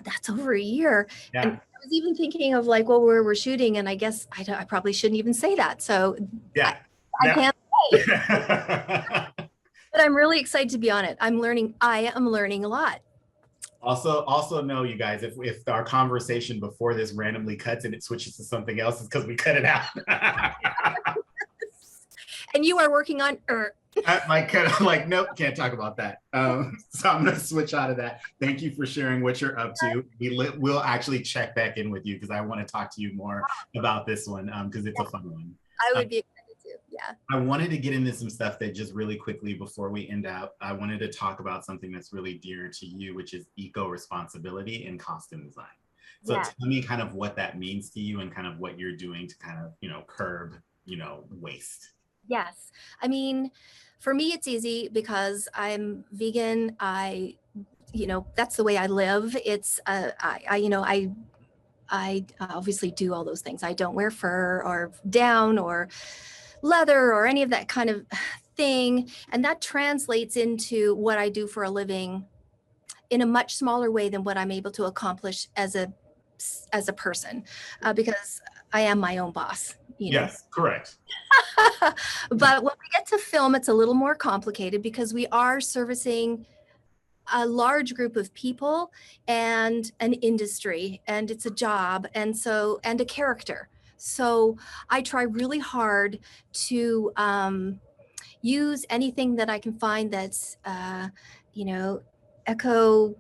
that's over a year. Yeah. And I was even thinking of where we're shooting, and I guess I probably shouldn't even say that. So yeah, I can't say. But I'm really excited to be on it. I am learning a lot. Also know, you guys, if our conversation before this randomly cuts and it switches to something else, it's because we cut it out. And you are working on nope, can't talk about that. So I'm gonna switch out of that. Thank you for sharing what you're up to. We'll actually check back in with you because I want to talk to you more about this one because it's a fun one. I would be excited to. Yeah. I wanted to get into some stuff that just really quickly before we end out, I wanted to talk about something that's really dear to you, which is eco-responsibility in costume design. So Yeah. tell me kind of what that means to you and kind of what you're doing to kind of, curb, waste. Yes. I mean, for me, it's easy because I'm vegan. That's the way I live. It's, I obviously do all those things. I don't wear fur or down or leather or any of that kind of thing. And that translates into what I do for a living in a much smaller way than what I'm able to accomplish as a person, because I am my own boss. Yes, correct. But when we get to film, it's a little more complicated because we are servicing a large group of people and an industry, and it's a job, and a character. So I try really hard to use anything that I can find that's eco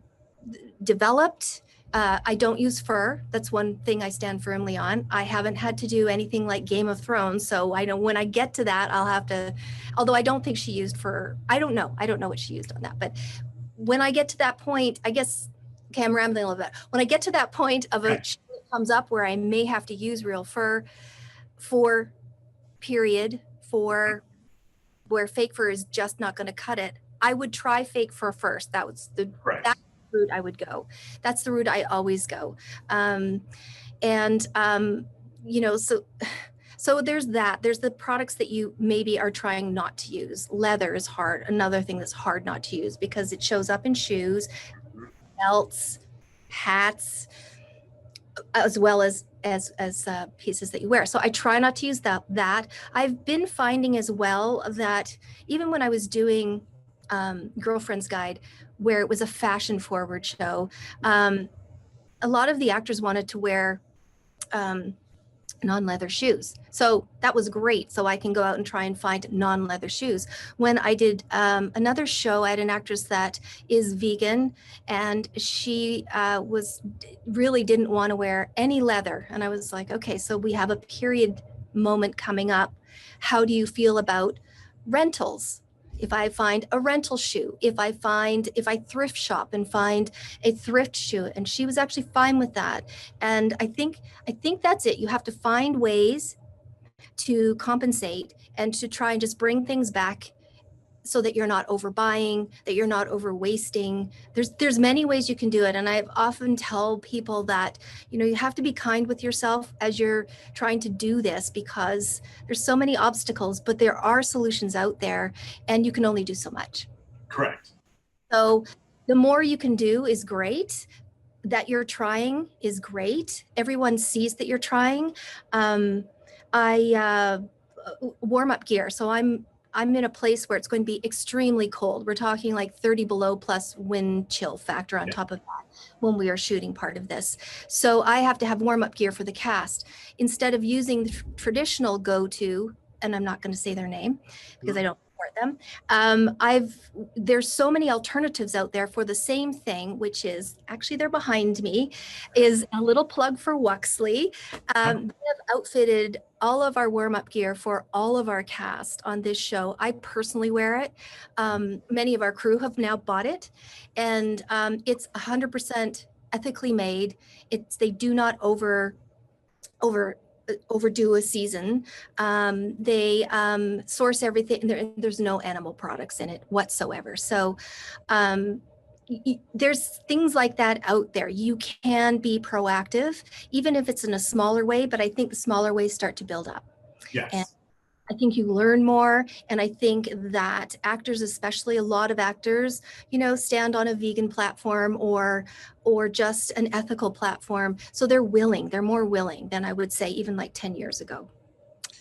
developed. I don't use fur. That's one thing I stand firmly on. I haven't had to do anything like Game of Thrones. So I know when I get to that, I'll have to, although I don't think she used fur. I don't know. I don't know what she used on that. But when I get to that point, I guess, okay, I'm rambling a little bit. When I get to that point of a show that comes up where I may have to use real fur for where fake fur is just not going to cut it, I would try fake fur first. That's the route I would go. That's the route I always go. So there's that. There's the products that you maybe are trying not to use. Leather is hard. Another thing that's hard not to use because it shows up in shoes, belts, hats, as well as pieces that you wear. So I try not to use that. I've been finding as well that even when I was doing Girlfriend's Guide, where it was a fashion forward show, a lot of the actors wanted to wear non-leather shoes. So that was great. So I can go out and try and find non-leather shoes. When I did another show, I had an actress that is vegan, and she really didn't want to wear any leather. And I was like, okay, so we have a period moment coming up. How do you feel about rentals? If I find a rental shoe, if I thrift shop and find a thrift shoe, and she was actually fine with that. And I think that's it. You have to find ways to compensate and to try and just bring things back so that you're not overbuying, that you're not over wasting. There's many ways you can do it. And I've often tell people that, you have to be kind with yourself as you're trying to do this, because there's so many obstacles, but there are solutions out there and you can only do so much. Correct. So the more you can do is great. That you're trying is great. Everyone sees that you're trying. Warm-up gear. So I'm in a place where it's going to be extremely cold. We're talking like 30 below plus wind chill factor on top of that when we are shooting part of this. So I have to have warm-up gear for the cast. Instead of using the traditional go-to, and I'm not going to say their name because I don't support them. There's so many alternatives out there for the same thing, which is actually they're behind me, is a little plug for Wuxley. They have outfitted all of our warm-up gear for all of our cast on this show. I personally wear it. Many of our crew have now bought it, and it's 100% ethically made. They do not overdo a season. They source everything. There's no animal products in it whatsoever. So there's things like that out there. You can be proactive, even if it's in a smaller way, but I think the smaller ways start to build up. Yes. And I think you learn more. And I think that actors, especially a lot of actors, stand on a vegan platform or just an ethical platform. So they're more willing than I would say even like 10 years ago.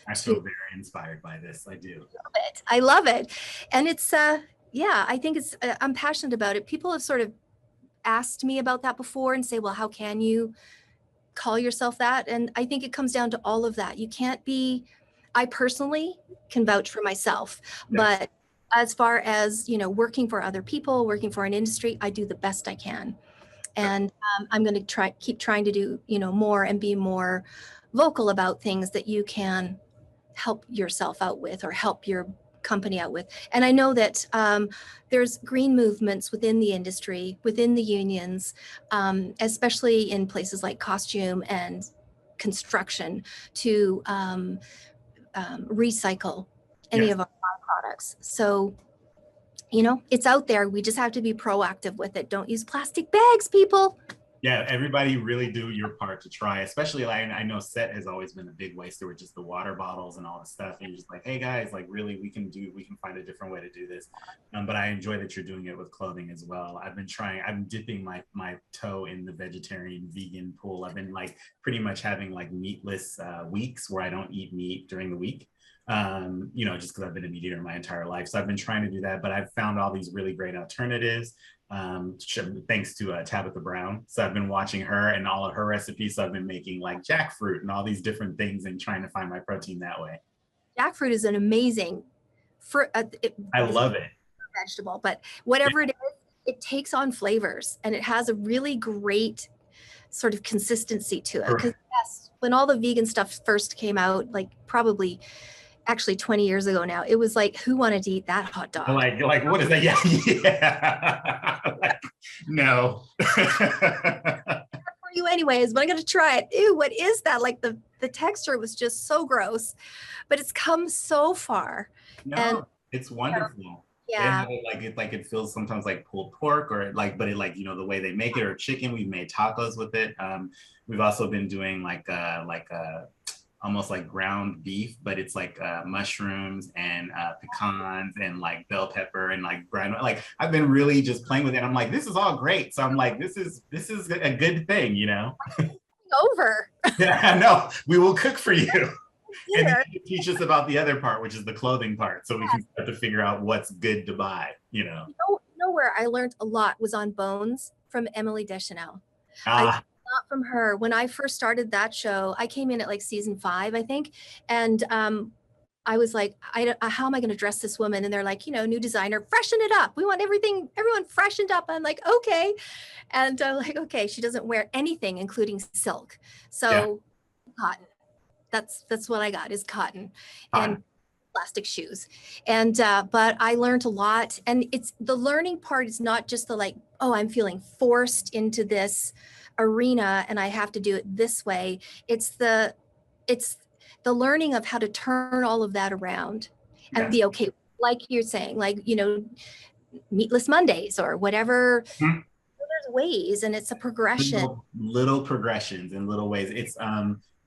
I feel very inspired by this. I do. I love it. And it's, I think I'm passionate about it. People have sort of asked me about that before and say, well, how can you call yourself that? And I think it comes down to all of that. You can't be, I personally can vouch for myself, but as far as, working for other people, working for an industry, I do the best I can. And I'm going to keep trying to do, more and be more vocal about things that you can help yourself out with or help your company out with. And I know that there's green movements within the industry, within the unions, especially in places like costume and construction, to recycle any of our products. So, you know, it's out there. We just have to be proactive with it. Don't use plastic bags, people. Yeah, everybody really do your part to try, especially like, I know set has always been a big waster with just the water bottles and all the stuff. And you're just like, hey guys, like really we can find a different way to do this. But I enjoy that you're doing it with clothing as well. I'm dipping my toe in the vegetarian vegan pool. I've been like pretty much having like meatless weeks where I don't eat meat during the week. You know, just because I've been a meat eater my entire life. So I've been trying to do that, but I've found all these really great alternatives. Thanks to Tabitha Brown. So I've been watching her and all of her recipes. So I've been making like jackfruit and all these different things and trying to find my protein that way. Jackfruit is an amazing fruit. I love it. Vegetable, but whatever it is, it takes on flavors and it has a really great sort of consistency to it. Because yes, when all the vegan stuff first came out, like probably actually 20 years ago now, it was like, who wanted to eat that hot dog? Like what is that? Yeah. Like, no. For you anyways, but I'm gonna try it. Ew, what is that? Like the texture was just so gross, but it's come so far. No, and it's wonderful. Yeah. It feels sometimes like pulled pork or like, but it like, you know, the way they make it, or chicken. We've made tacos with it. We've also been doing like almost like ground beef, but it's like mushrooms and pecans and like bell pepper and like ground. Like I've been really just playing with it. I'm like, this is all great. So I'm like, this is a good thing, you know. Over. Yeah, no, we will cook for you. Yeah. And then you teach us about the other part, which is the clothing part, so we can start to figure out what's good to buy. You know where I learned a lot was on Bones from Emily Deschanel. Not from her. When I first started that show, I came in at like season 5, I think. And I was like, how am I going to dress this woman? And they're like, you know, new designer, freshen it up. We want everyone freshened up. I'm like, okay. And like, okay, she doesn't wear anything, including silk. So cotton. That's what I got is cotton and plastic shoes. And but I learned a lot. And it's the learning part is not just the like, oh, I'm feeling forced into this arena and I have to do it this way. It's the learning of how to turn all of that around and be okay, like you're saying, like, you know, meatless Mondays or whatever. There's ways, and it's a progression. Little progressions in little ways. It's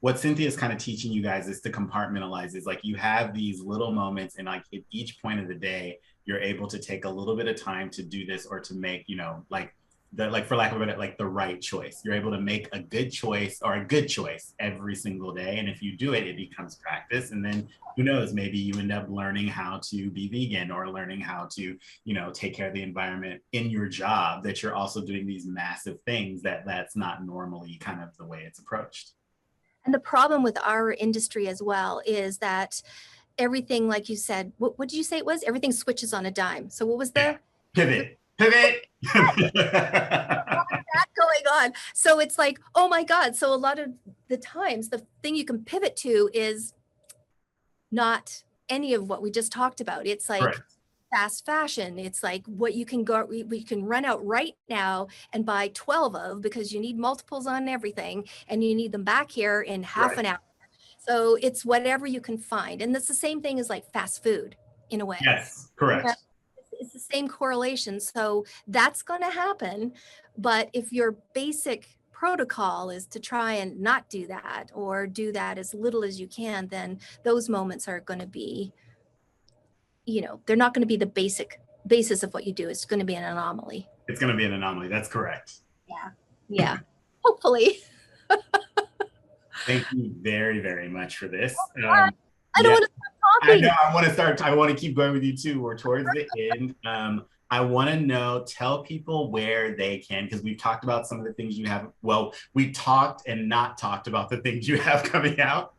what Cynthia is kind of teaching you guys is to compartmentalize. Is like you have these little moments, and like at each point of the day, you're able to take a little bit of time to do this or to make, you know, like for lack of a better, like the right choice. You're able to make a good choice or a good choice every single day. And if you do it, it becomes practice. And then who knows, maybe you end up learning how to be vegan or learning how to, you know, take care of the environment in your job, that you're also doing these massive things that's not normally kind of the way it's approached. And the problem with our industry as well is that everything, like you said, what did you say it was? Everything switches on a dime. So what was the pivot? That going on. So it's like, oh my God. So a lot of the times the thing you can pivot to is not any of what we just talked about. It's like fast fashion. It's like what you can go, we can run out right now and buy 12 of, because you need multiples on everything and you need them back here in half an hour. So it's whatever you can find. And that's the same thing as like fast food in a way. Yes, correct. Yeah. It's the same correlation. So that's going to happen. But if your basic protocol is to try and not do that, or do that as little as you can, then those moments are going to be, you know, they're not going to be the basis of what you do. It's going to be an anomaly. It's going to be an anomaly. That's correct. Yeah. Yeah. Hopefully. Thank you very, very much for this. I don't want to stop talking. I know. I want to keep going with you too. We're towards the end. I want to know, tell people where they can, because we've talked about some of the things you have. Well, we talked and not talked about the things you have coming out.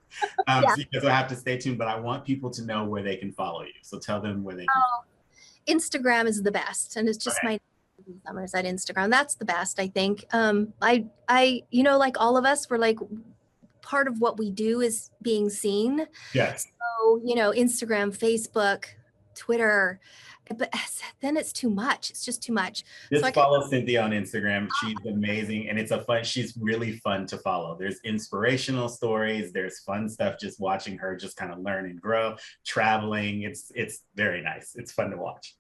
So you guys will have to stay tuned, but I want people to know where they can follow you. So tell them where they can. Instagram is the best. And it's just my Summers at Instagram. That's the best, I think. I, you know, like all of us, we're like, part of what we do is being seen. Yes. So, you know, Instagram, Facebook, Twitter, but then it's too much. It's just too much. Just follow Cynthia on Instagram. She's amazing, and she's really fun to follow. There's inspirational stories. There's fun stuff just watching her just kind of learn and grow, traveling. It's very nice. It's fun to watch.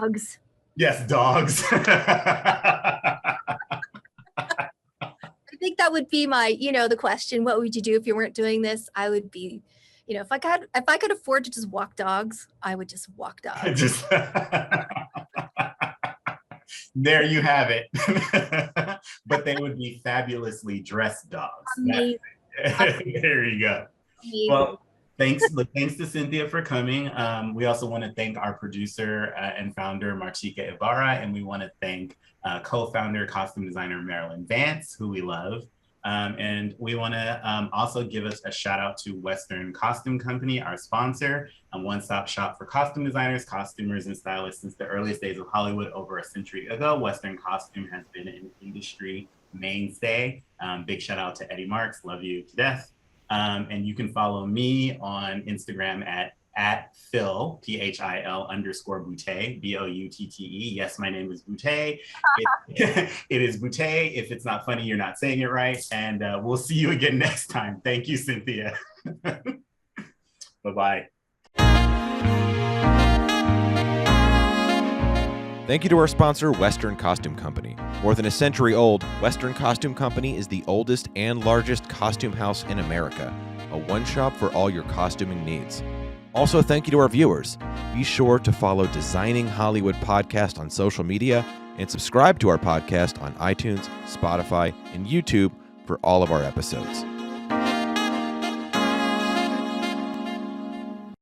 Dogs. Yes, dogs. I think that would be my, the question, what would you do if you weren't doing this? I would be, if I could afford to just walk dogs, I would just walk dogs. There you have it. But they would be fabulously dressed dogs. There you go. Amazing. Well, thanks to Cynthia for coming. We also want to thank our producer and founder, Martika Ibarra, and we want to thank co-founder, costume designer Marilyn Vance, who we love. And we want to also give us a shout out to Western Costume Company, our sponsor, a one-stop shop for costume designers, costumers, and stylists since the earliest days of Hollywood over a century ago. Western Costume has been an industry mainstay. Big shout out to Eddie Marks, love you to death. And you can follow me on Instagram at Phil, PHIL _Boutte, BOUTTE. Yes, my name is Boutte. It is Boutte. If it's not funny, you're not saying it right. And we'll see you again next time. Thank you, Cynthia. Bye-bye. Thank you to our sponsor, Western Costume Company. More than a century old, Western Costume Company is the oldest and largest costume house in America, a one-shop for all your costuming needs. Also, thank you to our viewers. Be sure to follow Designing Hollywood Podcast on social media and subscribe to our podcast on iTunes, Spotify, and YouTube for all of our episodes.